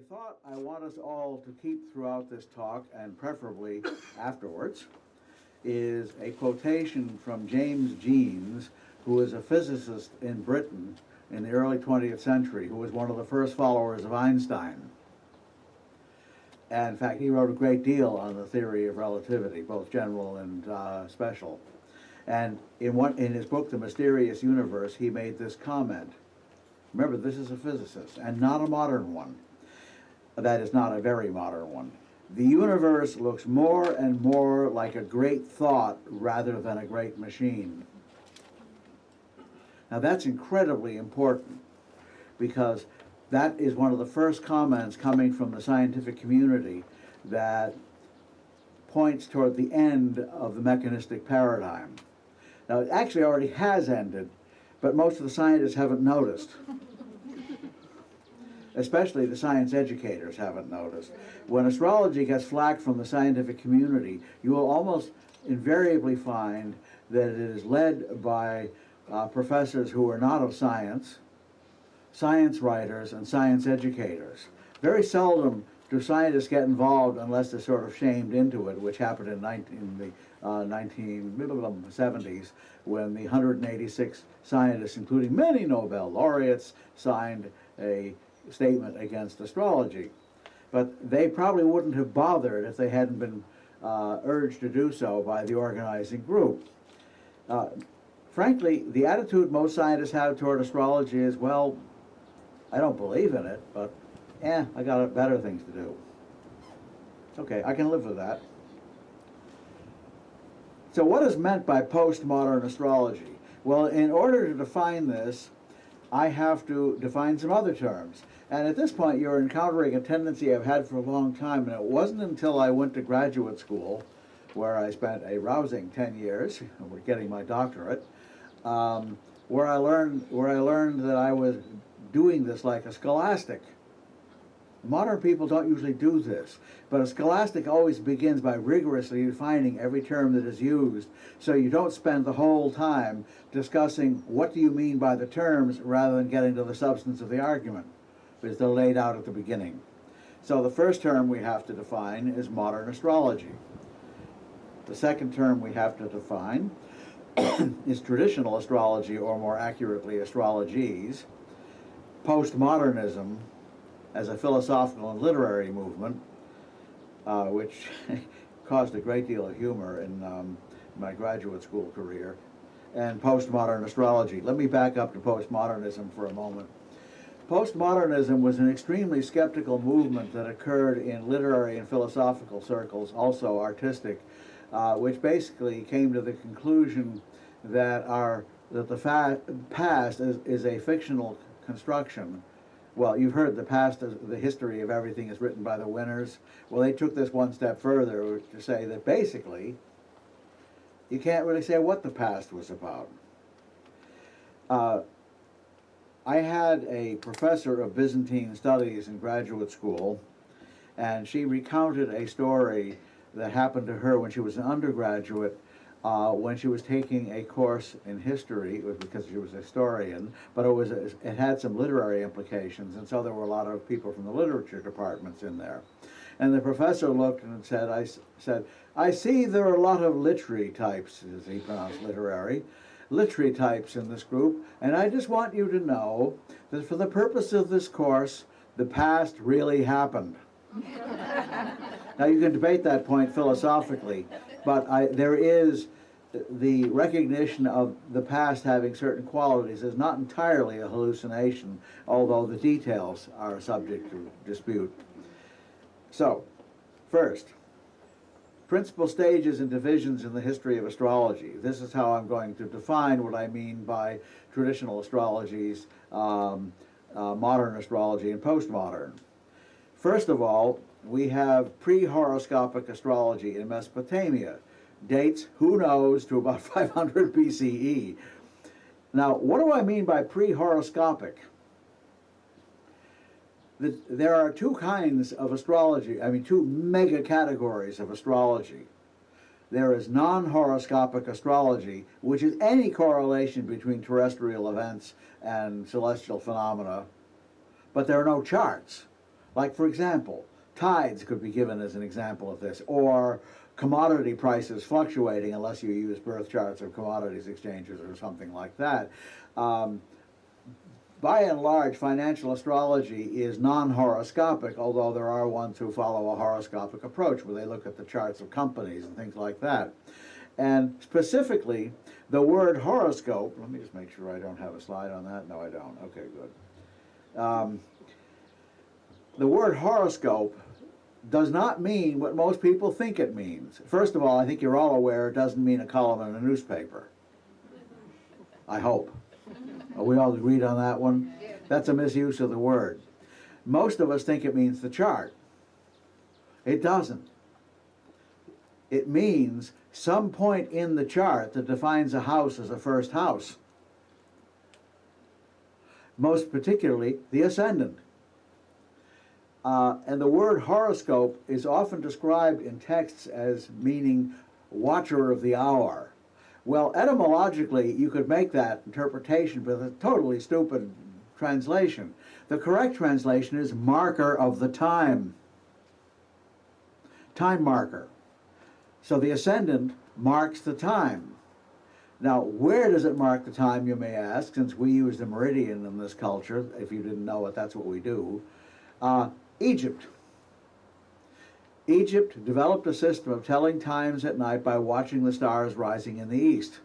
thought I want us all to keep throughout this talk, and preferably afterwards, is a quotation from James Jeans, who was a physicist in Britain in the early 20th century, who was one of the first followers of Einstein. And in fact, he wrote a great deal on the theory of relativity, both general and special. And in his book, The Mysterious Universe, he made this comment. Remember, this is a physicist, and not a modern one. That is, not a very modern one. The universe looks more and more like a great thought rather than a great machine. Now that's incredibly important, because that is one of the first comments coming from the scientific community that points toward the end of the mechanistic paradigm. Now it actually already has ended, but most of the scientists haven't noticed. Especially the science educators haven't noticed. When astrology gets flack from the scientific community, you will almost invariably find that it is led by professors who are not of science, science writers, and science educators. Very seldom do scientists get involved unless they're sort of shamed into it, which happened in the 1970s, when the 186 scientists, including many Nobel laureates, signed a statement against astrology. But they probably wouldn't have bothered if they hadn't been urged to do so by the organizing group. Frankly, the attitude most scientists have toward astrology is, well, I don't believe in it, but I got better things to do. Okay, I can live with that. So what is meant by postmodern astrology? Well, in order to define this, I have to define some other terms. And at this point, you're encountering a tendency I've had for a long time, and it wasn't until I went to graduate school, where I spent a rousing 10 years, getting my doctorate, where I learned that I was doing this like a scholastic. Modern people don't usually do this, but a scholastic always begins by rigorously defining every term that is used, so you don't spend the whole time discussing what do you mean by the terms rather than getting to the substance of the argument, because they're laid out at the beginning. So the first term we have to define is modern astrology. The second term we have to define is traditional astrology, or more accurately, astrologies. Postmodernism as a philosophical and literary movement, which caused a great deal of humor in my graduate school career, and postmodern astrology. Let me back up to postmodernism for a moment. Postmodernism was an extremely skeptical movement that occurred in literary and philosophical circles, also artistic, which basically came to the conclusion that the past is a fictional construction. Well, you've heard the past, the history of everything is written by the winners. Well, they took this one step further to say that basically you can't really say what the past was about. I had a professor of Byzantine studies in graduate school, and she recounted a story that happened to her when she was an undergraduate, when she was taking a course in history. It was because she was a historian, but it had some literary implications, and so there were a lot of people from the literature departments in there. And the professor looked and said, I see there are a lot of literary types, as he pronounced literary types in this group, and I just want you to know that for the purpose of this course, the past really happened. Now you can debate that point philosophically, but there is the recognition of the past having certain qualities is not entirely a hallucination, although the details are subject to dispute. So, first, principal stages and divisions in the history of astrology. This is how I'm going to define what I mean by traditional astrologies, modern astrology, and postmodern. First of all, we have pre-horoscopic astrology in Mesopotamia. Dates, who knows, to about 500 BCE. Now, what do I mean by pre-horoscopic? There are two kinds of astrology, two mega categories of astrology. There is non-horoscopic astrology, which is any correlation between terrestrial events and celestial phenomena, but there are no charts. Like, for example, tides could be given as an example of this, or commodity prices fluctuating unless you use birth charts of commodities exchanges or something like that. By and large, financial astrology is non-horoscopic, although there are ones who follow a horoscopic approach where they look at the charts of companies and things like that. And specifically, the word horoscope, let me just make sure I don't have a slide on that. No, I don't. Okay, good. The word horoscope does not mean what most people think it means. First of all, I think you're all aware it doesn't mean a column in a newspaper. I hope. Are we all agreed on that one? That's a misuse of the word. Most of us think it means the chart. It doesn't. It means some point in the chart that defines a house as a first house. Most particularly, the ascendant. And the word horoscope is often described in texts as meaning watcher of the hour. Well, etymologically, you could make that interpretation, but it's a totally stupid translation. The correct translation is marker of the time. Time marker. So the ascendant marks the time. Now, where does it mark the time, you may ask, since we use the meridian in this culture. If you didn't know it, that's what we do. Egypt. Egypt developed a system of telling times at night by watching the stars rising in the east.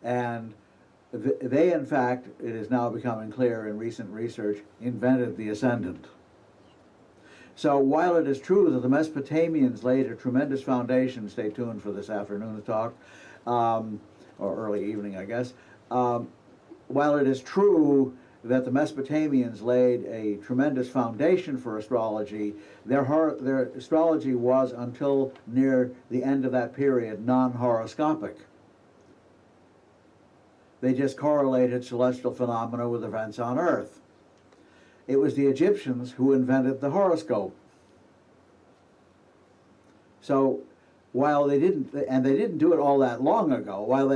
And they, in fact, it is now becoming clear in recent research, invented the ascendant. So while it is true that the Mesopotamians laid a tremendous foundation, stay tuned for this afternoon's talk, or early evening, I guess. While it is true that the Mesopotamians laid a tremendous foundation for astrology, their astrology was, until near the end of that period, non-horoscopic. They just correlated celestial phenomena with events on Earth. It was the Egyptians who invented the horoscope. So while they didn't do it all that long ago, while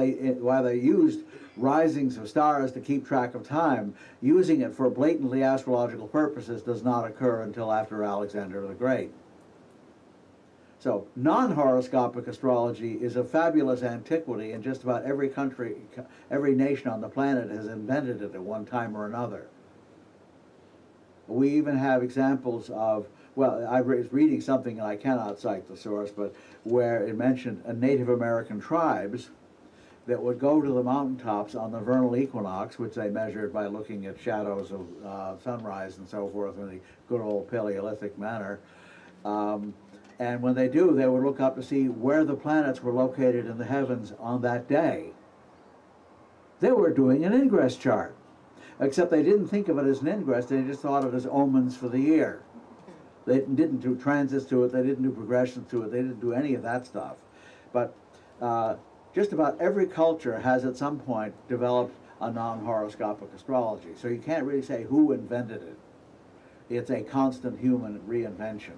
they used risings of stars to keep track of time, using it for blatantly astrological purposes does not occur until after Alexander the Great. So non-horoscopic astrology is a fabulous antiquity, and just about every country, every nation on the planet has invented it at one time or another. We even have examples of, well, I was reading something, and I cannot cite the source, but where it mentioned Native American tribes that would go to the mountaintops on the vernal equinox, which they measured by looking at shadows of sunrise and so forth in the good old Paleolithic manner. And when they do, they would look up to see where the planets were located in the heavens on that day. They were doing an ingress chart, except they didn't think of it as an ingress, they just thought of it as omens for the year. They didn't do transits to it, they didn't do progressions to it, they didn't do any of that stuff. But just about every culture has at some point developed a non-horoscopic astrology. So you can't really say who invented it. It's a constant human reinvention.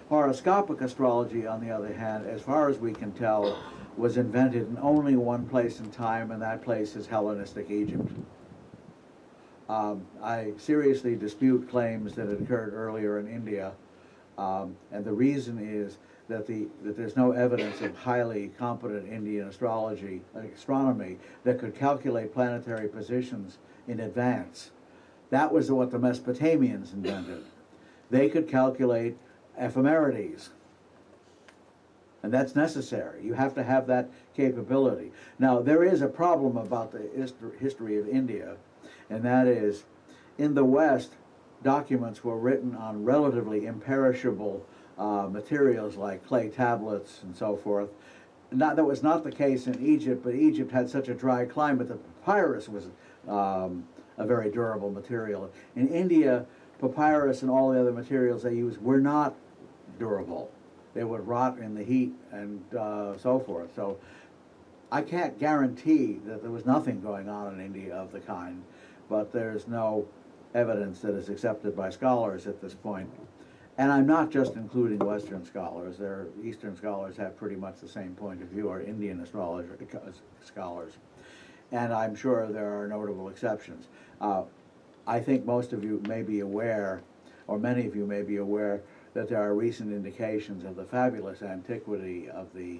Horoscopic astrology, on the other hand, as far as we can tell, was invented in only one place in time, and that place is Hellenistic Egypt. I seriously dispute claims that it occurred earlier in India, and the reason is that there's no evidence of highly competent Indian astronomy that could calculate planetary positions in advance. That was what the Mesopotamians invented. They could calculate ephemerides, and that's necessary. You have to have that capability. Now, there is a problem about the history of India, and that is, in the West, documents were written on relatively imperishable materials like clay tablets and so forth. That was not the case in Egypt, but Egypt had such a dry climate that papyrus was a very durable material. In India, papyrus and all the other materials they used were not durable. They would rot in the heat and so forth. So I can't guarantee that there was nothing going on in India of the kind, but there's no evidence that is accepted by scholars at this point. And I'm not just including Western scholars. Eastern scholars have pretty much the same point of view, or Indian astrology scholars. And I'm sure there are notable exceptions. I think most of you may be aware or many of you may be aware, that there are recent indications of the fabulous antiquity of the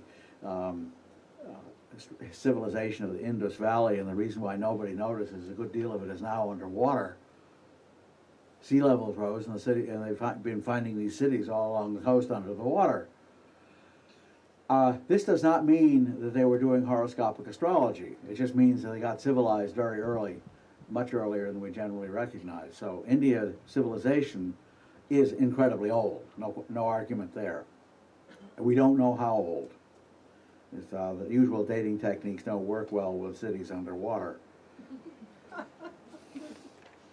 civilization of the Indus Valley, and the reason why nobody notices a good deal of it is now underwater. Sea levels rose in the city, and they've been finding these cities all along the coast under the water. This does not mean that they were doing horoscopic astrology. It just means that they got civilized very early, much earlier than we generally recognize. So India civilization is incredibly old, no argument there. We don't know how old. The usual dating techniques don't work well with cities underwater.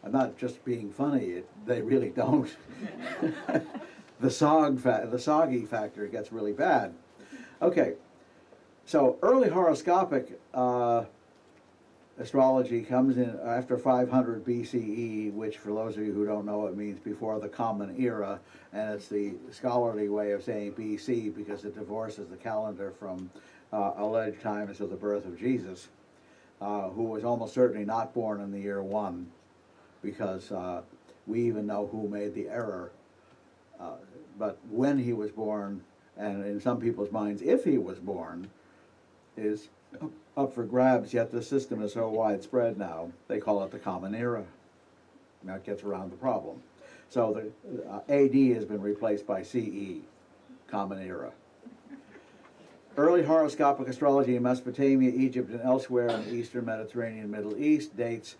I'm not just being funny, they really don't. The soggy factor gets really bad. Okay, so early horoscopic astrology comes in after 500 BCE, which for those of you who don't know, it means before the Common Era, and it's the scholarly way of saying BC because it divorces the calendar from alleged times of the birth of Jesus, who was almost certainly not born in the year 1, because we even know who made the error. But when he was born, and in some people's minds, if he was born, is up for grabs, yet the system is so widespread now, they call it the Common Era. And that gets around the problem. So the AD has been replaced by CE, Common Era. Early horoscopic astrology in Mesopotamia, Egypt, and elsewhere in the Eastern Mediterranean Middle East dates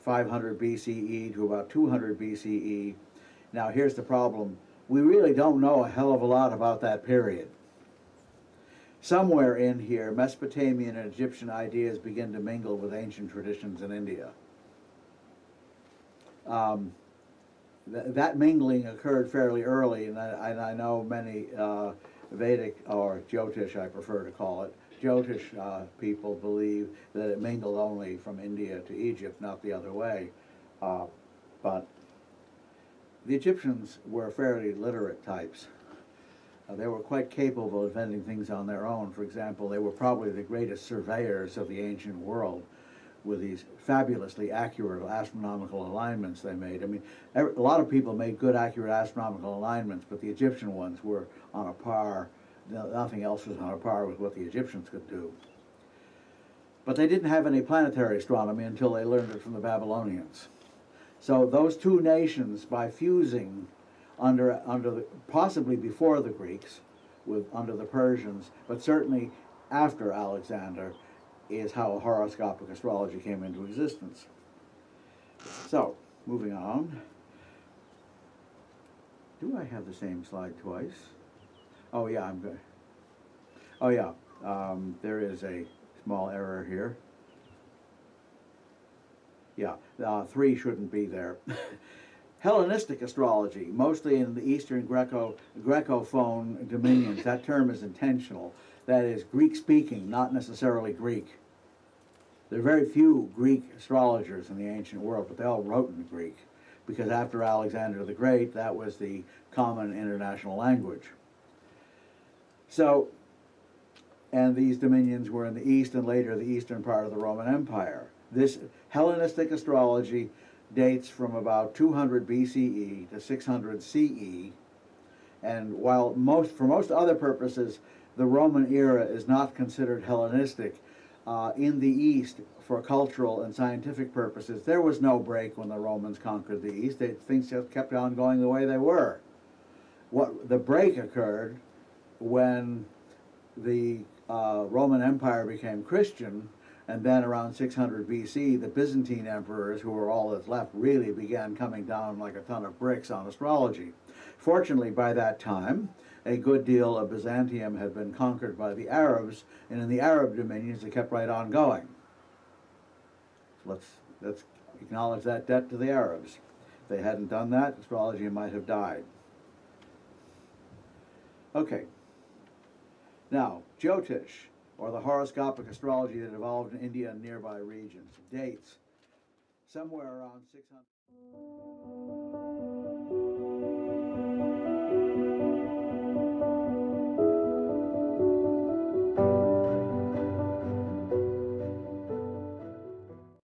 500 BCE to about 200 BCE. Now here's the problem. We really don't know a hell of a lot about that period. Somewhere in here, Mesopotamian and Egyptian ideas begin to mingle with ancient traditions in India. That mingling occurred fairly early, and I know many Vedic, or Jyotish I prefer to call it, Jyotish people believe that it mingled only from India to Egypt, not the other way. But the Egyptians were fairly literate types. They were quite capable of inventing things on their own. For example, they were probably the greatest surveyors of the ancient world with these fabulously accurate astronomical alignments they made. I mean, a lot of people made good, accurate astronomical alignments, but the Egyptian ones were on a par. Nothing else was on a par with what the Egyptians could do. But they didn't have any planetary astronomy until they learned it from the Babylonians. So those two nations, by fusing under possibly before the Greeks, under the Persians, but certainly after Alexander, is how horoscopic astrology came into existence. So, moving on. Do I have the same slide twice? Oh yeah, I'm good. Oh yeah, there is a small error here. Yeah, 3 shouldn't be there. Hellenistic astrology, mostly in the Eastern Grecophone dominions. That term is intentional. That is Greek-speaking, not necessarily Greek. There are very few Greek astrologers in the ancient world, but they all wrote in Greek, because after Alexander the Great, that was the common international language. So, and these dominions were in the East and later the eastern part of the Roman Empire. This Hellenistic astrology dates from about 200 BCE to 600 CE, and while for most other purposes the Roman era is not considered Hellenistic, in the East, for cultural and scientific purposes, there was no break when the Romans conquered the East. Things just kept on going the way they were. The break occurred when the Roman Empire became Christian, and then around 600 BC, the Byzantine emperors, who were all that's left, really began coming down like a ton of bricks on astrology. Fortunately, by that time, a good deal of Byzantium had been conquered by the Arabs, and in the Arab dominions, it kept right on going. So let's acknowledge that debt to the Arabs. If they hadn't done that, astrology might have died. Okay. Now, Jyotish, or the horoscopic astrology that evolved in India and nearby regions, dates somewhere around 600.